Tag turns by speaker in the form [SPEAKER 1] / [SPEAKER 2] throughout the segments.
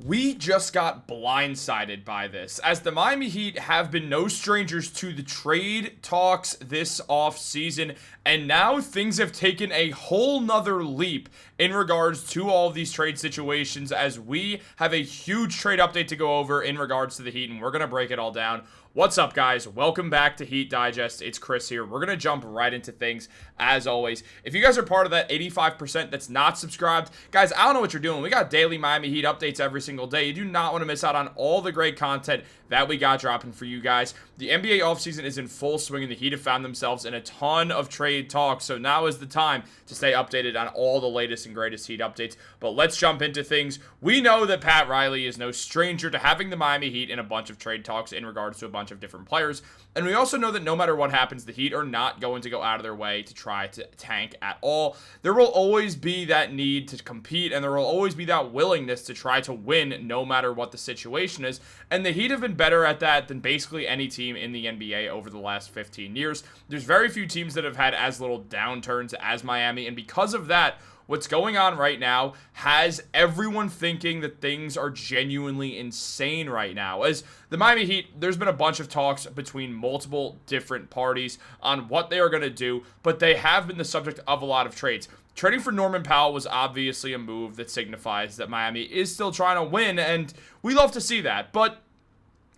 [SPEAKER 1] We just got blindsided by this, as the Miami Heat have been no strangers to the trade talks this offseason, and now things have taken a whole nother leap in regards to all of these trade situations, as we have a huge trade update to go over in regards to the Heat, and we're going to break it all down. What's up, guys? Welcome back to Heat Digest. It's Chris here. We're going to jump right into things, as always. If you guys are part of that 85% that's not subscribed, guys, I don't know what you're doing. We got daily Miami Heat updates every single day. You do not want to miss out on all the great content that we got dropping for you guys. The NBA offseason is in full swing, and the Heat have found themselves in a ton of trade talks, so now is the time to stay updated on all the latest and greatest Heat updates. But let's jump into things. We know that Pat Riley is no stranger to having the Miami Heat in a bunch of trade talks in regards to a bunch of different players, and we also know that no matter what happens, the Heat are not going to go out of their way to try to tank at all. There will always be that need to compete, and there will always be that willingness to try to win no matter what the situation is, and the Heat have been better at that than basically any team in the NBA over the last 15 years. There's very few teams that have had as little downturns as Miami, and because of that, what's going on right now has everyone thinking that things are genuinely insane right now. As the Miami Heat, there's been a bunch of talks between multiple different parties on what they are going to do, but they have been the subject of a lot of trades. Trading for Norman Powell was obviously a move that signifies that Miami is still trying to win, and we love to see that, but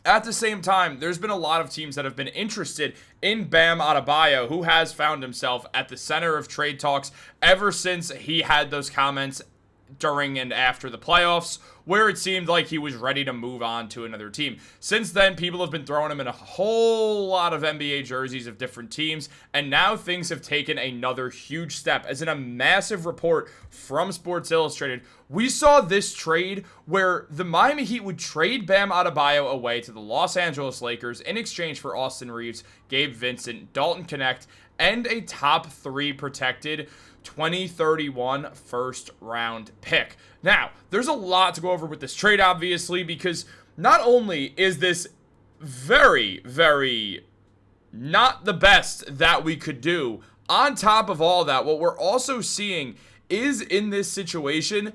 [SPEAKER 1] at the same time, there's been a lot of teams that have been interested in Bam Adebayo, who has found himself at the center of trade talks ever since he had those comments during and after the playoffs, where it seemed like he was ready to move on to another team. Since then, people have been throwing him in a whole lot of NBA jerseys of different teams, and now things have taken another huge step. As in a massive report from Sports Illustrated, we saw this trade where the Miami Heat would trade Bam Adebayo away to the Los Angeles Lakers in exchange for Austin Reeves, Gabe Vincent, Dalton Knecht, and a top 3 protected 2031 first round pick. Now, there's a lot to go over with this trade, obviously, because not only is this very, very not the best that we could do, on top of all that, what we're also seeing is in this situation,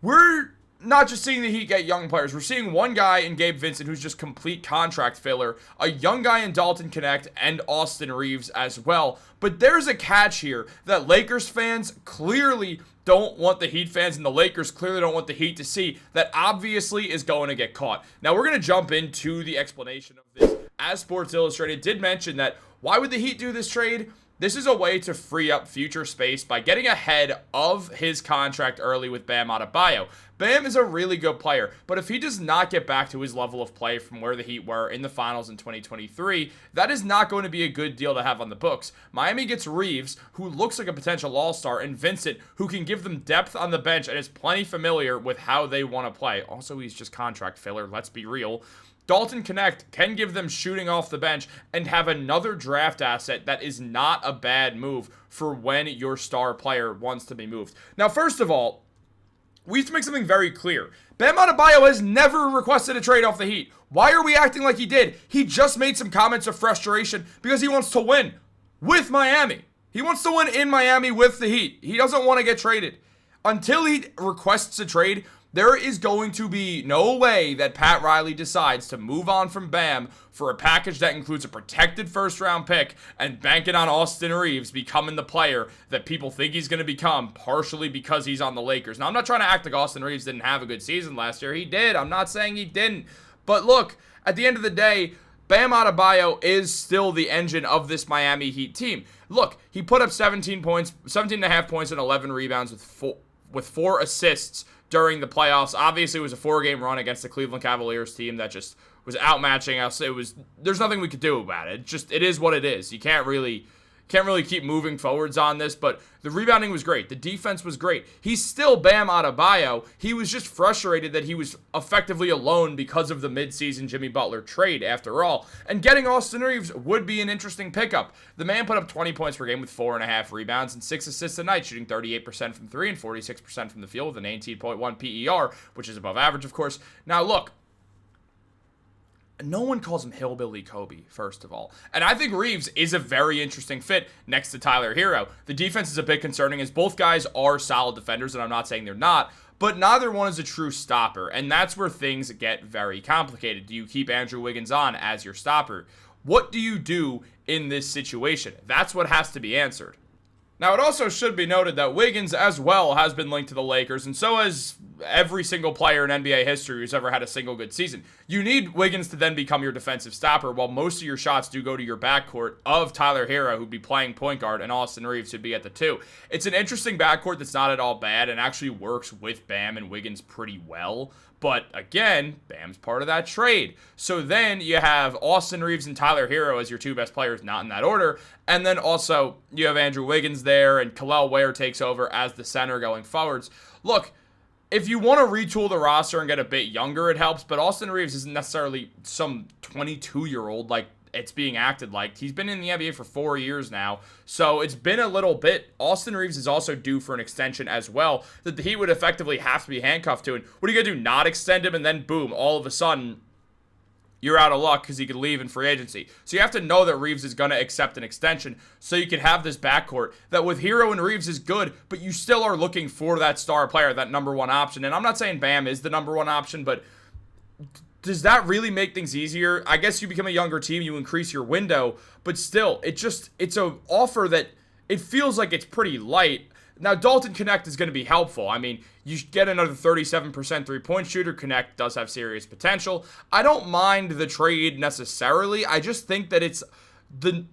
[SPEAKER 1] we're not just seeing the Heat get young players. We're seeing one guy in Gabe Vincent who's just complete contract filler, a young guy in Dalton Knecht, and Austin Reeves as well. But there's a catch here that Lakers fans clearly don't want the Heat fans, and the Lakers clearly don't want the Heat to see, that obviously is going to get caught. Now, we're going to jump into the explanation of this. As Sports Illustrated did mention that, why would the Heat do this trade? This is a way to free up future space by getting ahead of his contract early with Bam Adebayo. Bam is a really good player, but if he does not get back to his level of play from where the Heat were in the finals in 2023, that is not going to be a good deal to have on the books. Miami gets Reeves, who looks like a potential all-star, and Vincent, who can give them depth on the bench and is plenty familiar with how they want to play. Also, he's just contract filler, let's be real. Dalton Knecht can give them shooting off the bench and have another draft asset that is not a bad move for when your star player wants to be moved. Now, first of all, we have to make something very clear. Bam Adebayo has never requested a trade off the Heat. Why are we acting like he did? He just made some comments of frustration because he wants to win with Miami. He wants to win in Miami with the Heat. He doesn't want to get traded. Until he requests a trade, there is going to be no way that Pat Riley decides to move on from Bam for a package that includes a protected first-round pick and bank it on Austin Reeves becoming the player that people think he's going to become, partially because he's on the Lakers. Now, I'm not trying to act like Austin Reeves didn't have a good season last year. He did. I'm not saying he didn't. But look, at the end of the day, Bam Adebayo is still the engine of this Miami Heat team. Look, he put up 17 points, 17.5 points and 11 rebounds with 4 assists during the playoffs. Obviously, it was a 4-game run against the Cleveland Cavaliers team that just was outmatching us. There's nothing we could do about it. It is what it is. You can't really keep moving forwards on this, but the rebounding was great. The defense was great. He's still Bam Adebayo. He was just frustrated that he was effectively alone because of the midseason Jimmy Butler trade, after all. And getting Austin Reeves would be an interesting pickup. The man put up 20 points per game with 4.5 rebounds and 6 assists a night, shooting 38% from 3 and 46% from the field with an 18.1 PER, which is above average, of course. Now, look, no one calls him Hillbilly Kobe, first of all. And I think Reeves is a very interesting fit next to Tyler Hero. The defense is a bit concerning as both guys are solid defenders, and I'm not saying they're not, but neither one is a true stopper, and that's where things get very complicated. Do you keep Andrew Wiggins on as your stopper? What do you do in this situation? That's what has to be answered. Now, it also should be noted that Wiggins as well has been linked to the Lakers, and so has every single player in NBA history who's ever had a single good season. You need Wiggins to then become your defensive stopper, while most of your shots do go to your backcourt of Tyler Hero, who'd be playing point guard, and Austin Reeves, who'd be at the 2. It's an interesting backcourt that's not at all bad and actually works with Bam and Wiggins pretty well. But again, Bam's part of that trade. So then you have Austin Reeves and Tyler Hero as your 2 best players, not in that order. And then also you have Andrew Wiggins there, and Kel'el Ware takes over as the center going forwards. Look, if you want to retool the roster and get a bit younger, it helps. But Austin Reeves isn't necessarily some 22-year-old like it's being acted like. He's been in the NBA for 4 years now, so it's been a little bit. Austin Reeves is also due for an extension as well that the Heat would effectively have to be handcuffed to. And what are you going to do, not extend him, and then boom, all of a sudden, you're out of luck because he could leave in free agency. So you have to know that Reeves is going to accept an extension so you can have this backcourt that with Hero and Reeves is good, but you still are looking for that star player, that number 1 option. And I'm not saying Bam is the number 1 option, but does that really make things easier? I guess you become a younger team, you increase your window, but still, it's an offer that it feels like it's pretty light. Now, Dalton Connect is going to be helpful. I mean, you get another 37% three-point shooter. Connect does have serious potential. I don't mind the trade necessarily. I just think that it's the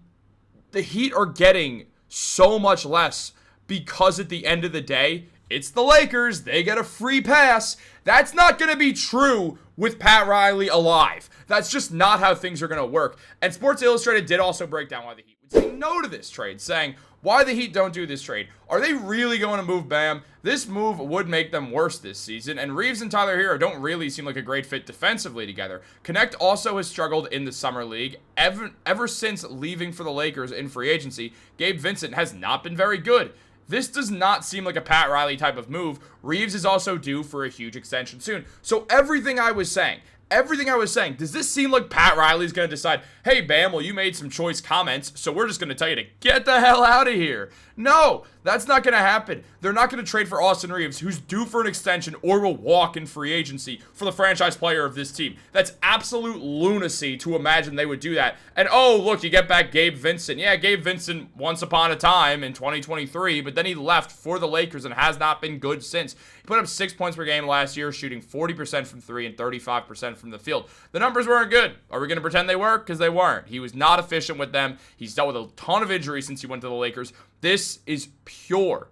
[SPEAKER 1] Heat are getting so much less because at the end of the day, it's the Lakers. They get a free pass. That's not going to be true with Pat Riley alive. That's just not how things are going to work. And Sports Illustrated did also break down why the Heat would say no to this trade, saying, why the Heat don't do this trade. Are they really going to move Bam? This move would make them worse this season, and Reeves and Tyler Hero don't really seem like a great fit defensively together. Connect also has struggled in the summer league. Ever since leaving for the Lakers in free agency, Gabe Vincent has not been very good. This does not seem like a Pat Riley type of move. Reeves is also due for a huge extension soon. So everything I was saying, does this seem like Pat Riley's going to decide, hey, Bam, well, you made some choice comments, so we're just going to tell you to get the hell out of here? No, that's not going to happen. They're not going to trade for Austin Reeves, who's due for an extension or will walk in free agency for the franchise player of this team. That's absolute lunacy to imagine they would do that. And, oh, look, you get back Gabe Vincent. Yeah, Gabe Vincent once upon a time in 2023, but then he left for the Lakers and has not been good since. He put up 6 points per game last year, shooting 40% from 3 and 35% from the field. The numbers weren't good. Are we going to pretend they were? Because they weren't. He was not efficient with them. He's dealt with a ton of injuries since he went to the Lakers. This is pure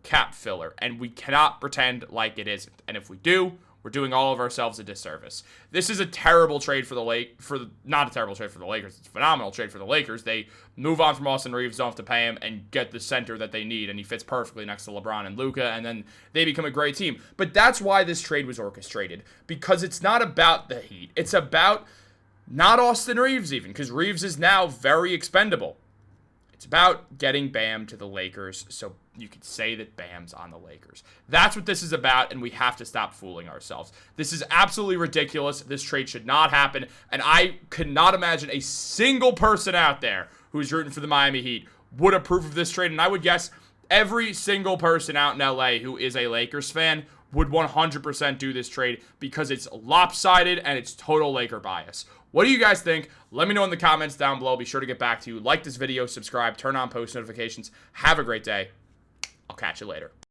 [SPEAKER 1] cap filler, and we cannot pretend like it isn't. And if we do, we're doing all of ourselves a disservice. This is a terrible trade for the not a terrible trade for the Lakers. It's a phenomenal trade for the Lakers. They move on from Austin Reeves, don't have to pay him, and get the center that they need, and he fits perfectly next to LeBron and Luka, and then they become a great team. But that's why this trade was orchestrated, because it's not about the Heat. It's about not Austin Reeves even, because Reeves is now very expendable. It's about getting Bam to the Lakers so you could say that Bam's on the Lakers. That's what this is about, and we have to stop fooling ourselves. This is absolutely ridiculous. This trade should not happen, and I could not imagine a single person out there who's rooting for the Miami Heat would approve of this trade, and I would guess every single person out in LA who is a Lakers fan would 100% do this trade because it's lopsided and it's total Laker bias. What do you guys think? Let me know in the comments down below. Be sure to get back to you. Like this video, subscribe, turn on post notifications. Have a great day. I'll catch you later.